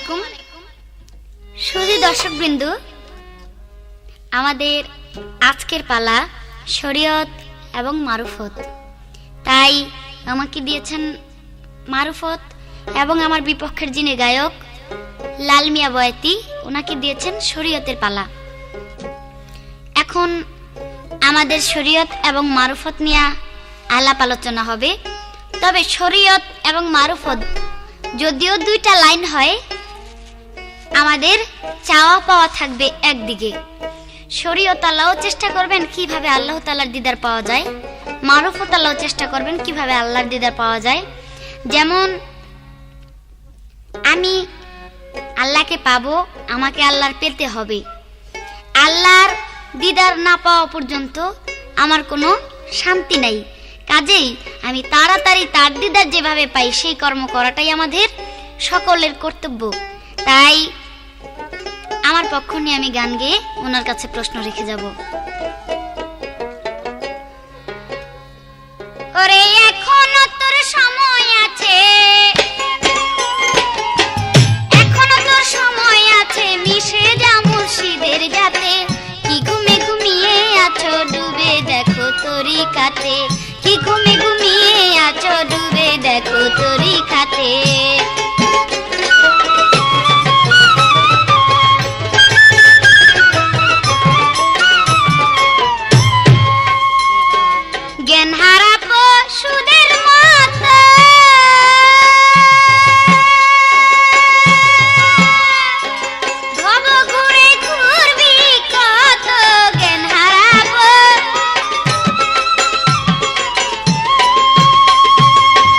আলাইকুম সুধী দর্শকবৃন্দ, আমাদের আজকের পালা শরীয়ত এবং মারুফত। তাই আমাকে দিয়েছেন মারুফত এবং আমার বিপক্ষের যিনি গায়ক লাল মিয়া বয়াতি, ওনাকে দিয়েছেন শরীয়তের পালা। এখন আমাদের শরীয়ত এবং মারুফত নিয়ে আলাপ আলোচনা হবে। তবে শরীয়ত এবং মারুফত যদিও দুইটা লাইন হয়, আমাদের চাওয়া পাওয়া থাকবে একদিকে। শরীয়ত আল্লাহ চেষ্টা করবেন কিভাবে আল্লাহ তাআলার দিদার পাওয়া যায়, মারুফত আল্লাহ চেষ্টা করবেন কিভাবে আল্লাহর দিদার পাওয়া যায়। যেমন আমি আল্লাহকে পাবো, আমাকে আল্লাহর পেতে হবে। আল্লাহর দিদার না পাওয়া পর্যন্ত আমার কোনো শান্তি নাই। কাজেই আমি তাড়াতাড়ি তার দিদার যেভাবে পাই সেই কর্ম করাটাই আমাদের সকলের কর্তব্য। তাই আমার পক্ষ নিয়ে আমি গান গেয়ে ওনার কাছে প্রশ্ন রেখে যাব। ওরে এখনো তোর সময় আছে, এখনো তোর সময় আছে, মিশে যা মুর্শিদের যাতে। কি ঘুমে ঘুমিয়ে আছো, ডুবে দেখো তরিকাতে। কি ঘুমে ঘুমিয়ে আছো, ডুবে দেখো তরিকাতে। জ্ঞান হারা পশুদের মতো ভব ঘুরে ঘুরবি কত। জ্ঞান হারাবো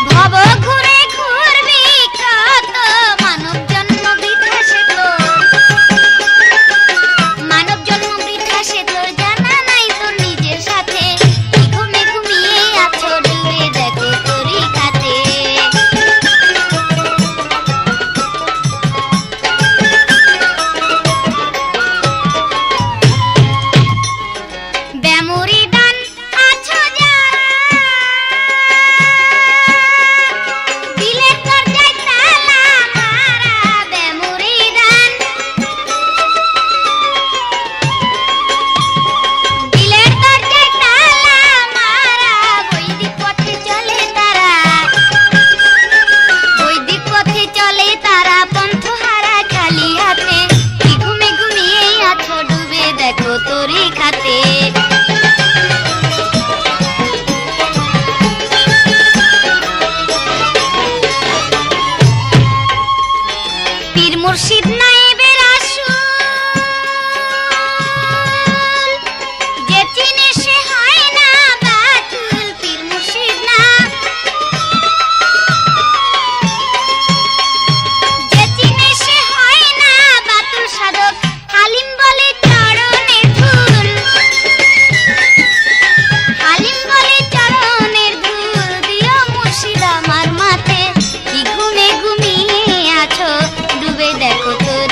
ভব ঘুরে ঘুরবি কত। মানব জন্ম বৃথা সে তোর, মানব জন্ম বৃথা সে তোর, জানা নাই তোর নিজের সাথে। কি ঘুমে ঘুমিয়ে আছো, ডুবে দেখো তরিকাতে। বেমুরিদান আছো যারা, দিলের দরজায় তালা মারা। বেমুরিদান দিলের দরজায় তালা মারা। বৈদিক পথে চলে তারা, বৈদিক পথে চলে তারা, পন্থহারা খালি হাতে। কি ঘুমে ঘুমিয়ে আছো, ডুবে দেখো তরিকাতে। পীর মুর্শিদ নায়েবের আসল, যে চিনে সে হয় না বাতুল। পীর মুর্শিদ না, যে চিনে সে হয় না বাতুল। সাধক হালিম বলে চরণের ধুল, হালিম বলে চরণের ধুল। দিও মুর্শিদ আমার মাতে। কি ঘুমে ঘুমিয়ে আছো, ডুবে দেখো তোর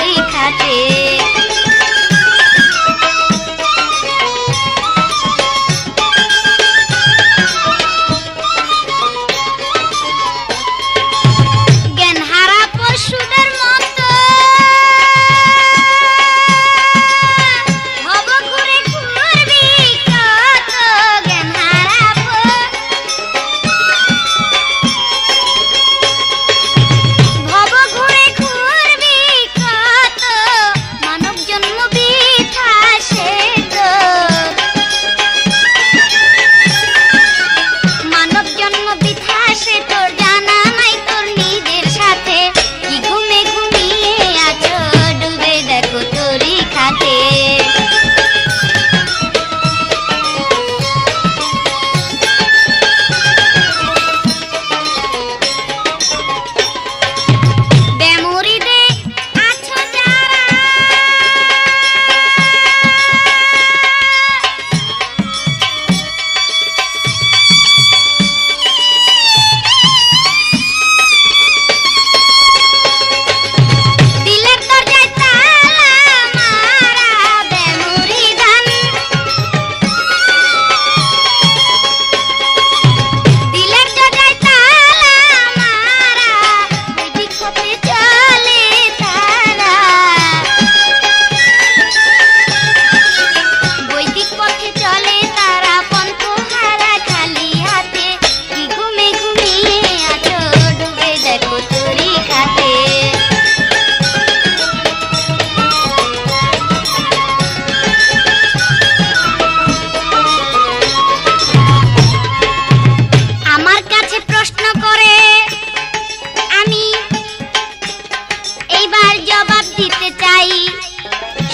দিতে চাই।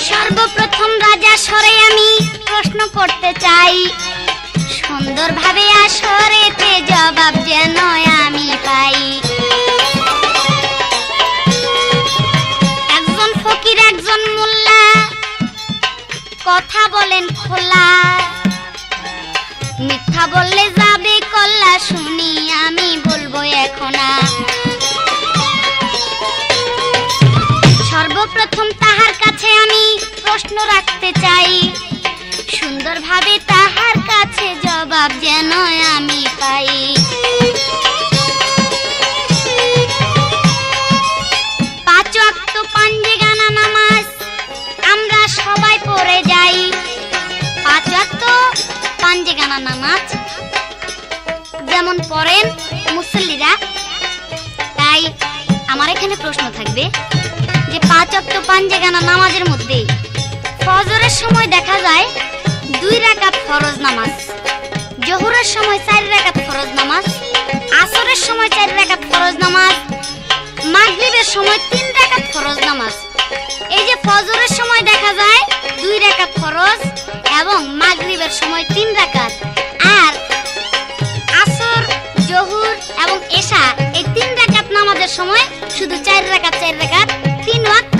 সর্বপ্রথম রাজা সরে আমি প্রশ্ন করতে চাই, সুন্দরভাবে আসরেতে জবাব যেন আমি পাই। একজন ফকির একজন মোল্লা কথা বলেন খোলা, মিথ্যা বললে যাবে কল্লা, শুনি আমি বলবো এখন। সর্বপ্রথম তাহার কাছে আমি প্রশ্ন রাখতে চাই, সুন্দরভাবে তাহার কাছে জবাব যেন আমি পাই। পাঁচ ওয়াক্ত পাঞ্জেগানা নামাজ আমরা সবাই পড়ে যাই। পাঁচ ওয়াক্ত পাঞ্জেগানা নামাজ যেমন পড়েন মুসল্লিরা, তাই আমার এখানে প্রশ্ন থাকবে যে পাঁচ ওয়াক্ত পাঞ্জেগানা নামাজের মধ্যে ফজরের সময় দেখা যায় 2 রাকাত ফরজ নামাজ, জোহরের সময় 4 রাকাত ফরজ নামাজ, আসরের সময় 4 রাকাত ফরজ নামাজ, মাগরিবের সময় 3 রাকাত ফরজ নামাজ। এই যে ফজরের সময় দেখা যায় 2 রাকাত ফরজ এবং মাগরিবের সময় 3 রাকাত, আর আসর, জোহর এবং এশা এই 3 রাকাত নামাজের সময় শুধু 4 রাকাত 4 রাকাত, 3 ওয়াক্ত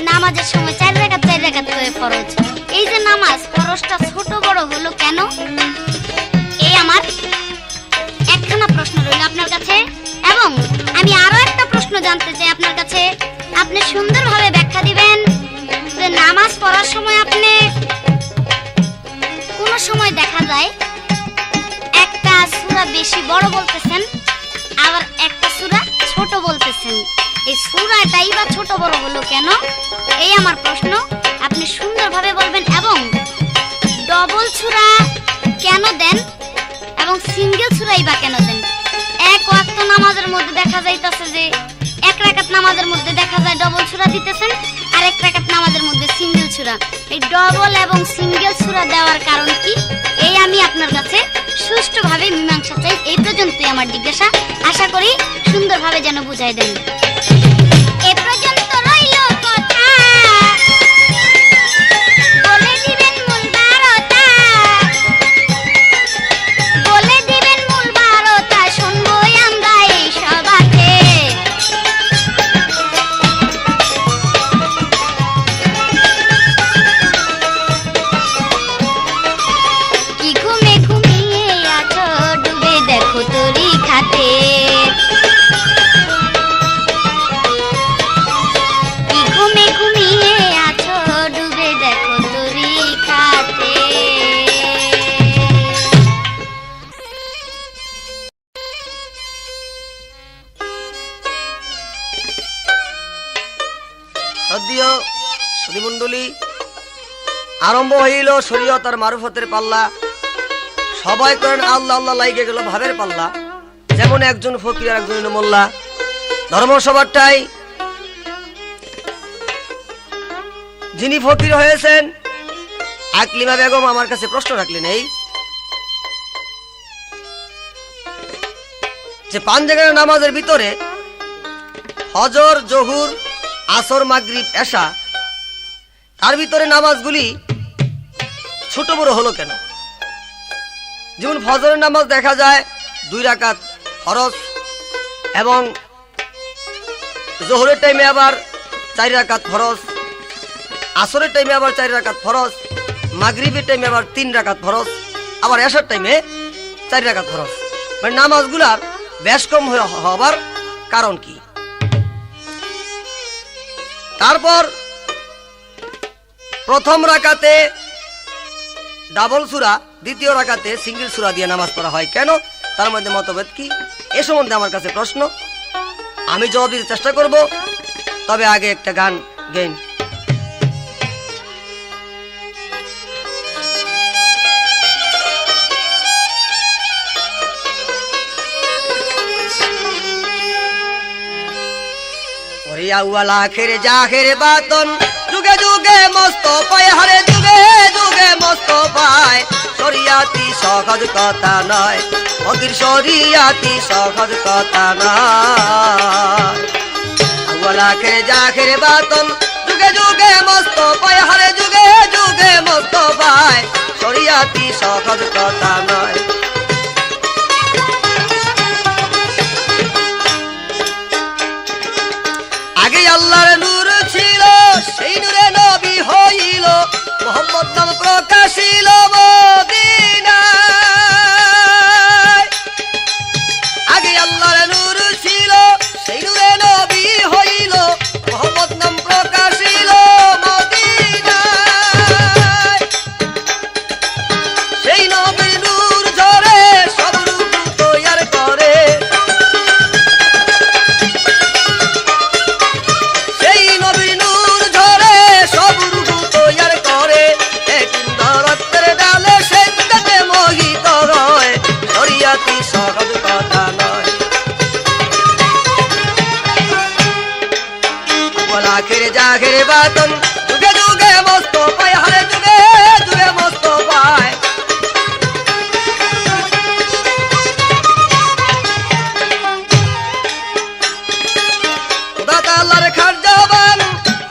নামাজের সময় 4 রাকাত 4 রাকাত করে ফরজ। এই যে নামাজ ফরজটা ছোট বড় হলো কেন? এই আমার একখানা প্রশ্ন রইল আপনার কাছে, এবং আমি আরো একটা প্রশ্ন জানতে চাই আপনার কাছে। আপনি সুন্দরভাবে ব্যাখ্যা দিবেন যে নামাজ পড়ার সময় আপনি কোন সময় দেখা যায় একটা সূরা বেশি বড় বলতেছেন, আবার একটা সূরা ছোট বলতেছেন। এই সূরাটাই বা ছোট বড় হলো কেন? এই আমার প্রশ্ন, আপনি সুন্দরভাবে বলবেন। এবং ডবল সূরা কেন দেন এবং সিঙ্গেল সূরাই বা কেন দেন? এক ওয়াক্ত নামাজের মধ্যে দেখা যাইতাছে যে 1 রাকাত নামাজের মধ্যে দেখা যায় ডবল সূরা দিতেছেন, আর 1 রাকাত নামাজের মধ্যে সিঙ্গেল সূরা। এই ডবল এবং সিঙ্গেল সূরা দেওয়ার কারণ কি? এই আমি আপনার কাছে সুষ্ঠুভাবে মীমাংসা চাই। এই পর্যন্তই আমার জিজ্ঞাসা, আশা করি সুন্দরভাবে যেন বুঝাই দেন। এ পর্যন্ত রইল কথা, বলে দিবেন মূল বারতা, বলে দিবেন মূল বারতা, শুনবই আমরা এই সভাতে। কি ঘুমে ঘুমিয়ে আছো, ডুবে দেখো তরি খাতে। কি ঘুমে ঘুমিয়ে আছো, ডুবে দেখো তরি খাতে। শ্রদ্ধেয় সুধীমণ্ডলী, আরম্ভ হইল শরীয়ত আর মারুফতের পাল্লা। সবাই করেন আল্লাহ আল্লাহ, লাইগে গেল ভাবের পাল্লা। যেমন একজন ফকির আর একজন মোল্লা। ধর্মসভাটাই যিনি ফকির হয়েছেন আকলিমা বেগম আমার কাছে প্রশ্ন রাখলেন এই যে পাঞ্জেগানা নামাজের ভিতরে ফজর, জোহর, আসর, মাগরিব, এশা, তার ভিতরে নামাজগুলি ছোট বড় হলো কেন? যেমন ফজরের নামাজ দেখা যায় 2 রাকাত ফরজ, এবং জোহরের টাইমে আবার 4 রাকাত ফরজ, আসরের টাইমে আবার 4 রাকাত ফরজ, মাগরিবের টাইমে আবার 3 রাকাত ফরজ, আবার এশার টাইমে 4 রাকাত ফরজ। মানে নামাজগুলার বেশ কম হবার কারণ কি? তারপর প্রথম রাকাতে ডাবল সূরা, দ্বিতীয় রাকাতে সিঙ্গেল সূরা দিয়ে নামাজ পড়া হয় কেন? তার মধ্যে মতভেদ কি? এ সম্বন্ধে আমার কাছে প্রশ্ন, আমি জবাব দিতে চেষ্টা করব। তবে আগে একটা গান গেইন। ওরিয়াওয়ালা খেরে যা খেরে বাতন, যুগে যুগে মস্ত পায়, হারে যুগে যুগে মস্ত পায়। শরিয়াতি সহজ কথা নয়, ফকির শরিয়াতি সহজ কথা নয়। আখের জাখের বাতন যুগে যুগে মস্ত পায় হারে যুগে যুগে মস্ত পায় শরিয়াতি সহজ কথা নয় আগে আল্লাহর নূর ছিল সেই নূরে নবী হইল মোহাম্মদ নাম প্রকাশিল মদিনায় আগে আল্লাহর নূর ছিল সেই নূরে নবী হইল মোহাম্মদ নাম প্রকাশিল মদিনায় সেই নবীর নূর ঝরে সব রূপ তৈয়ার করে সেই নবীর নূর ঝরে সব রূপ তৈয়ার করে এক দরত্বের ডালে সেটাতে মোহিত হয় শরিয়াতি সহজ কথা নয় আখের জাখের বাতন যুগে যুগে মস্ত পায় হারে যুগে যুগে মস্ত পায় খোদা তাআলার খার জবান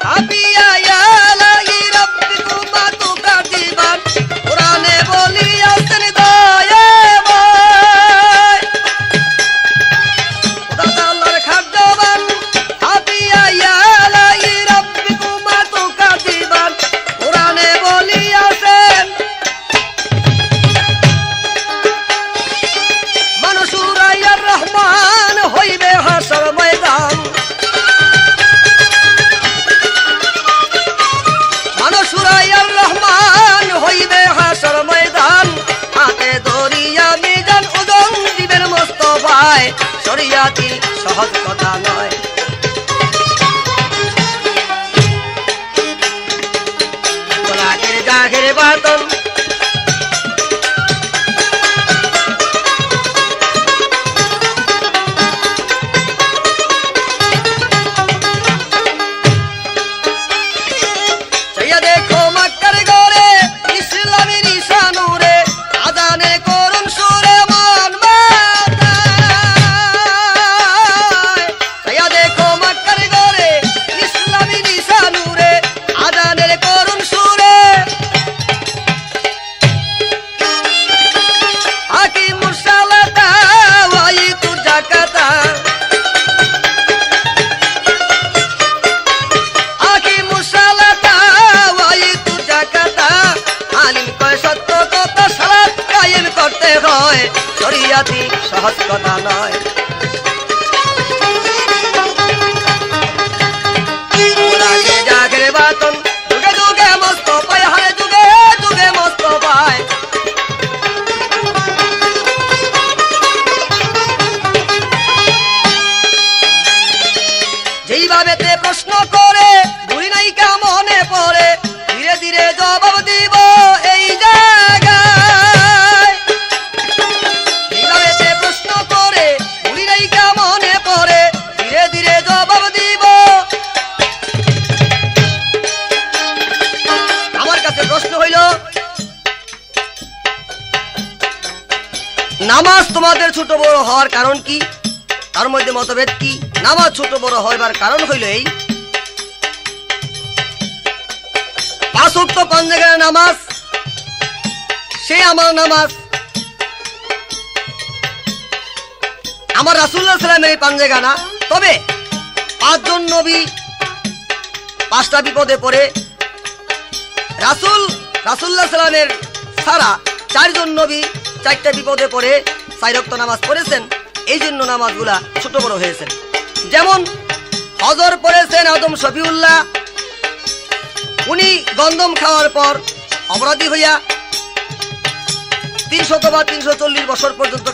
হাবিয়া ইয়া লাহি রাব্বিকুম তুকাদিবান কোরআনে বলিয়াছেন দয়াময় খোদা তাআলার খার জবান হাবিয়া ইয়া লাহি রাব্বিকুম তুকাদিবান কোরআনে বলিয়াছেন মানুষুরাইয়ার রহমান হইবে হাসর ময়দান মানুষুরাইয়ার রহমান হইবে হাসর ময়দান হাতে দরিয়া মিজান ওজন দিবেন মোস্তফায় শরিয়াতি সহজ কথা নয় আখের জাখের বাতন চাইয়া দেখো মক্কার ঘরে ইসলামের ঈশানুরে আজানে করুন সুরে মন মাতায় চাইয়া দেখো মক্কার ঘরে ইসলামের ঈশানুরে আজানের করুন সুরে আকি মুরসালাতা ওয়াই তুর জাকাতা আকি মুরসালাতা ওয়াই তুর জাকাতা আলিম কয় সত্য কথা সালাত কায়েম করতে হয় শরিয়াতি সহজ কথা নয় আগে জাগের বাতন যুগে যুগে মস্ত পায় হারে যুগে যুগে মস্ত পায় যেইভাবে তে প্রশ্ন করে বুড়ি নাইকা মনে পড়ে ধীরে ধীরে জবাব দিব এই জায়গায় যেইভাবে তে প্রশ্ন করে বুড়ি নাইকা মনে পড়ে ধীরে ধীরে জবাব দিব আমার কাছে প্রশ্ন হইল নামাজ তোমাদের ছোট বড় হওয়ার কারণ কি তার মধ্যে মতভেদ কি নামাজ ছোট বড় হইবার কারণ হইল এই পাঁচ ওয়াক্ত পাঞ্জাগার নামাজ সে আমার নামাজ আমার রাসূলুল্লাহ সাল্লামের এই পাঞ্জাগানা তবে পাঁচজন নবী পাঁচটা বিপদে পড়ে রাসূলুল্লাহ সাল্লামের ছাড়া চারজন নবী চারটা বিপদে পড়ে চার ওয়াক্ত নামাজ পড়েছেন এই জন্য নামাজগুলা ছোট বড় হয়েছেন যেমন হজর পড়েছেন আদম শফিউল্লাহ উনি গন্ধম খাওয়ার পর অপরাধী হইয়া 300 বা 340 বছর পর্যন্ত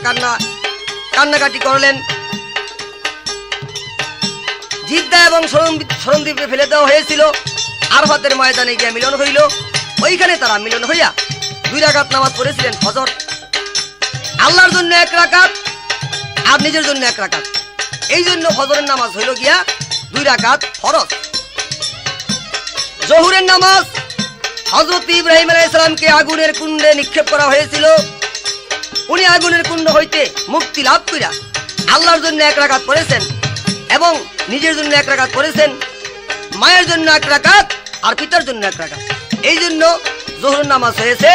কান্নাকাটি করলেন জিদ্দা এবং সরণদ্বীপে ফেলে দেওয়া হয়েছিল আরাফাতের ময়দানে গিয়ে মিলন হইল ওইখানে তারা মিলন হইয়া 2 রাকাত নামাজ পড়েছিলেন ফজর আল্লাহর জন্য 1 রাকাত আর নিজের জন্য 1 রাকাত এই জন্য ফজরের নামাজ হইল গিয়া 2 রাকাত ফরজ জোহরের নামাজ হযরত ইব্রাহিম আলাইহিস সালামকে আগুনের কুণ্ডে নিক্ষেপ করা হয়েছিল উনি আগুনের কুণ্ড হইতে মুক্তি লাভ কইরা আল্লাহর জন্য 1 রাকাত পড়েছেন এবং নিজের জন্য 1 রাকাত পড়েছেন, মায়ের জন্য 1 রাকাত আর পিতার জন্য 1 রাকাত। এই জন্য যোহর নামাজ হয়েছে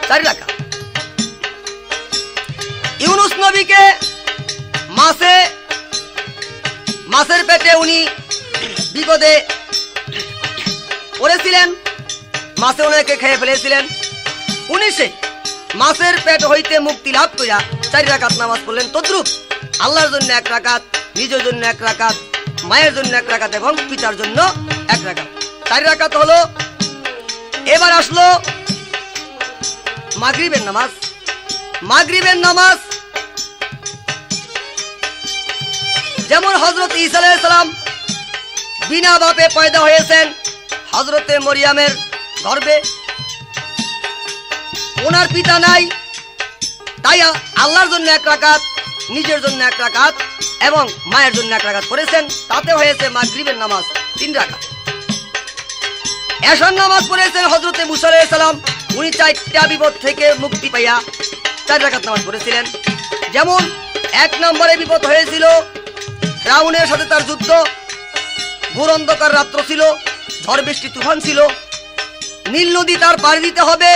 4 রাকাত। ইউনুস নবীকে মাছের পেটে উনি বিপদে পড়েছিলেন, মাছে ওনাকে খেয়ে ফেলেছিলেন। উনি সেই মাছের পেট হইতে মুক্তি লাভ করিয়া 4 রাকাত নামাজ পড়লেন। তদ্রুপ আল্লাহর জন্য 1 রাকাত, নিজের জন্য 1 রাকাত, মায়ের জন্য 1 রাকাত এবং পিতার জন্য 1 রাকাত। 4 রাকাত হলো। এবার আসলো মাগরিবের নামাজ। মাগরিবের নামাজ যেমন হযরত ঈসা আলাইহিস সালাম বিনা বাপে পয়দা হয়েছেন হযরতে মরিয়মের গর্ভে, ওনার পিতা নাই, তাই আল্লাহর জন্য 1 রাকাত, নিজের জন্য 1 রাকাত এবং মায়ের জন্য 1 রাকাত পড়েছেন। তাতে হয়েছে মাগরিবের নামাজ 3 রাকাত। এশার নামাজ পড়েছেন হযরতে মুসা আলাইহিস সালাম, উনি 4টা বিপদ থেকে মুক্তি পাইয়া 4 রাকাত নামাজ পড়েছিলেন। যেমন 1 নম্বরে বিপদ হয়েছিল ফিরআউনের সাথে তার যুদ্ধ, ঘোর অন্ধকার রাত্র ছিল, ঝড় বৃষ্টি তুফান ছিল, নীল নদী তার পাড়ি দিতে হবে,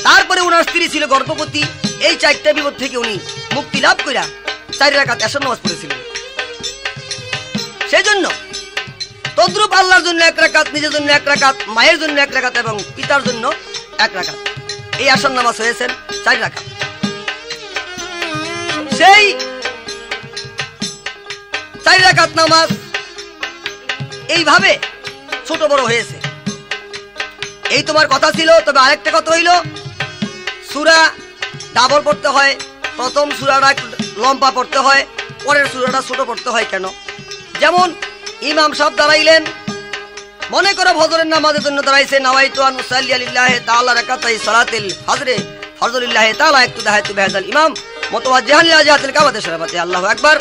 তারপরে ওনার স্ত্রী ছিল গর্ভবতী। এই 4টা বিপদ থেকে উনি মুক্তি লাভ করিয়া 4 রাকাত এশার নামাজ পড়েছিলেন। সেই জন্য তদ্রুপ আল্লাহর জন্য 1 রাকাত, নিজের জন্য 1 রাকাত, মায়ের জন্য 1 রাকাত এবং পিতার জন্য 1 রাকাত। এই এশার নামাজ হয়েছেন 4 রাকাত। সেই 4 রাকাত নামাজ এইভাবে ছোট বড় হয়েছে। এই তোমার কথা ছিল। তবে আরেকটা কথা হইল, সূরা ডাবল পড়তে হয়। প্রথম সূরাটা একটু লম্বা পড়তে হয়, পরের সূরাটা ছোট পড়তে হয় কেন? যেমন ইমাম সাহেব দাঁড়াইলেন, মনে করো ফজরের নামাজের জন্য দাঁড়াইছে, নাওয়াইতু আন উসাল্লি লিল্লাহি তাআলা রাকাতাই সালাতিল ফজরে ফজলিল্লাহি তাআলা ইক্তদাহাতু বিহাযাল ইমাম মুতাওয়াজ্জিহান ইলা জিহাতিল কাবাতি শরীফাতি। আল্লাহু আকবার।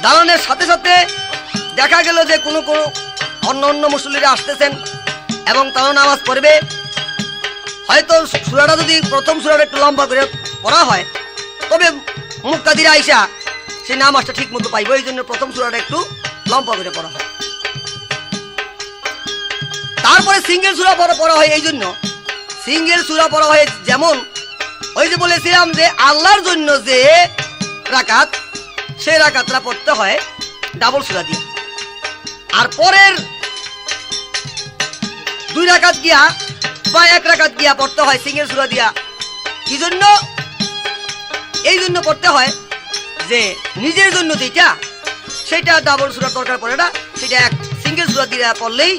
দাঁড়ানোর সাথে সাথে দেখা গেল যে কোনো অন্য মুসল্লিরা আসতেছেন এবং তারা নামাজ পড়বে। হয়তো সূরাটা যদি প্রথম সূরাটা একটু লম্বা করে পড়া হয়, তবে মুক্তাদিরা আইসা সেই নামাজটা ঠিক মতো পাইব। এই জন্য প্রথম সূরাটা একটু লম্বা করে পড়া হয়। তারপরে সিঙ্গেল সূরা পড়া হয়। এই জন্য সিঙ্গেল সূরা পড়া হয়। যেমন ওই যে বলেছিলাম যে আল্লাহর জন্য যে রাকাত, সেই রাকাতটা পড়তে হয় ডাবল সূরা দিয়ে, আর পরের 2 রাকাত দিয়া বা 1 রাকাত দিয়া পড়তে হয় সিঙ্গেল সূরা দিয়া। কি জন্য? এই জন্য পড়তে হয় যে নিজের জন্য যেটা, সেটা ডাবল সূরা দরকার পড়ে না, সেটা এক সিঙ্গেল সূরা দিয়ে পড়লেই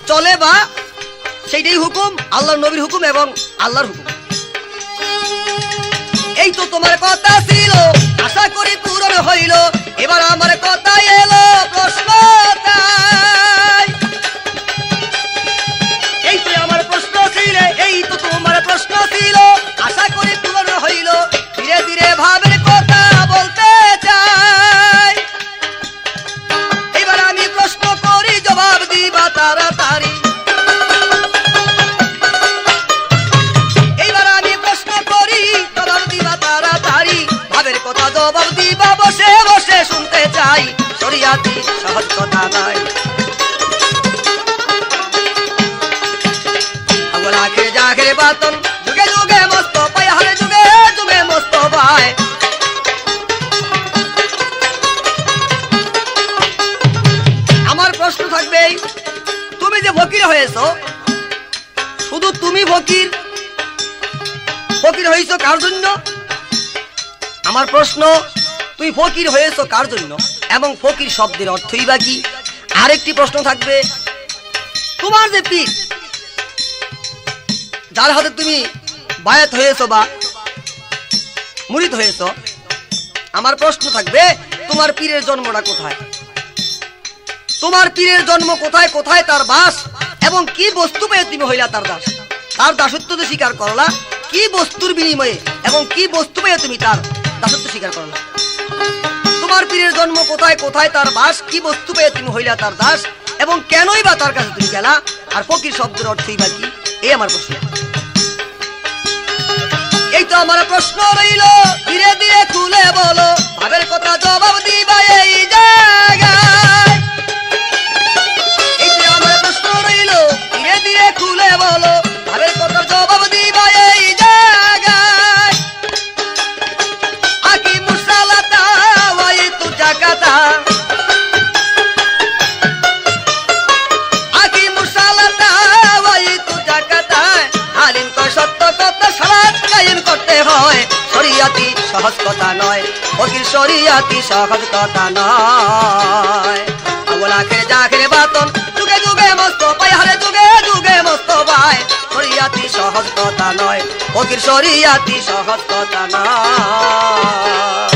চলে, বা সেইটাই হুকুম, আল্লাহর নবীর হুকুম এবং আল্লাহর হুকুম। এই তো তোমার কথা ছিল, আশা করি পূরণ হইল। এবার আমার কথা এলো প্রশ্ন, এই তো আমার প্রশ্ন ছিল, এই তো তোমার প্রশ্ন ছিল, আশা করি পূরণ হইল। ধীরে ধীরে ভাবের কথা বলতে চাই, এবার আমি প্রশ্ন করি, জবাব দিবা তাড়াতাড়ি। এইবার আমি প্রশ্ন করি, জবাব দিবা তাড়াতাড়ি। ভাবের কথা জবাব দিবা বসে বসে শুনতে চাই, শরিয়াতি সহজ কথা নাই। আগুন আখে জাগরে বাতন, যুগে যুগে মস্ত পায়, হারে যুগে যুগে মস্ত পায়। আমার প্রশ্ন থাকবে, তুমি যে ফকির হয়েছ, শুধু তুমি ফকির হয়েছ কার জন্য? আমার প্রশ্ন, তুমি ফকির হয়েছ কার জন্য এবং ফকির শব্দের অর্থই বা কি? আরেকটি প্রশ্ন থাকবে, তোমার যে পীর, যার হাতে তুমি বায়াত হয়েছ বা মুরিদ হয়েছ, আমার প্রশ্ন থাকবে, তোমার পীরের জন্মটা কোথায়? তোমার পীরের জন্ম কোথায়, কোথায় তার বাস, এবং কি বস্তু পেয়ে তুমি হইলা তার দাস? তার দাসত্ব তো স্বীকার করলা, কি বস্তুর বিনিময়ে এবং কি বস্তু পেয়ে তুমি তার দাসত্ব স্বীকার করলা? তোমার পীরের জন্ম কোথায়, কোথায় তার বাস, কি বস্তু পেয়ে তুমি হইলা তার দাস, এবং কেনই বা তার কাছে তুমি গেলা? আর ফকির শব্দের অর্থই বা কি? এই আমার প্রশ্ন। এই তো আমার প্রশ্ন রইল, ধীরে ধীরে খুলে বলো। ভাবের কথা জবাব দিবা এই জায়গায়। এই যে আমার প্রশ্ন রইল, ধীরে ধীরে খুলে বলো, ভাবের কথা জবাব দিবা এই জায়গায়। আকি মুসালাতা ওয়াই তু জাকাতা, আকি মুসালাতা ওয়াই তু জাকাতা। আলিম কয় সত্য কথা সালাত কায়েম করতে হয়, শরিয়াতি সহজ কথা নয়, ফকির শরিয়াতি সহজ কথা নয়। আওলাখের জাখের বাতন যুগে যুগে মস্ত পাই, হারে যুগে যুগে মস্ত পাই, শরিয়াতি সহজ কথা নয়, ফকির শরিয়াতি সহজ কথা নয়।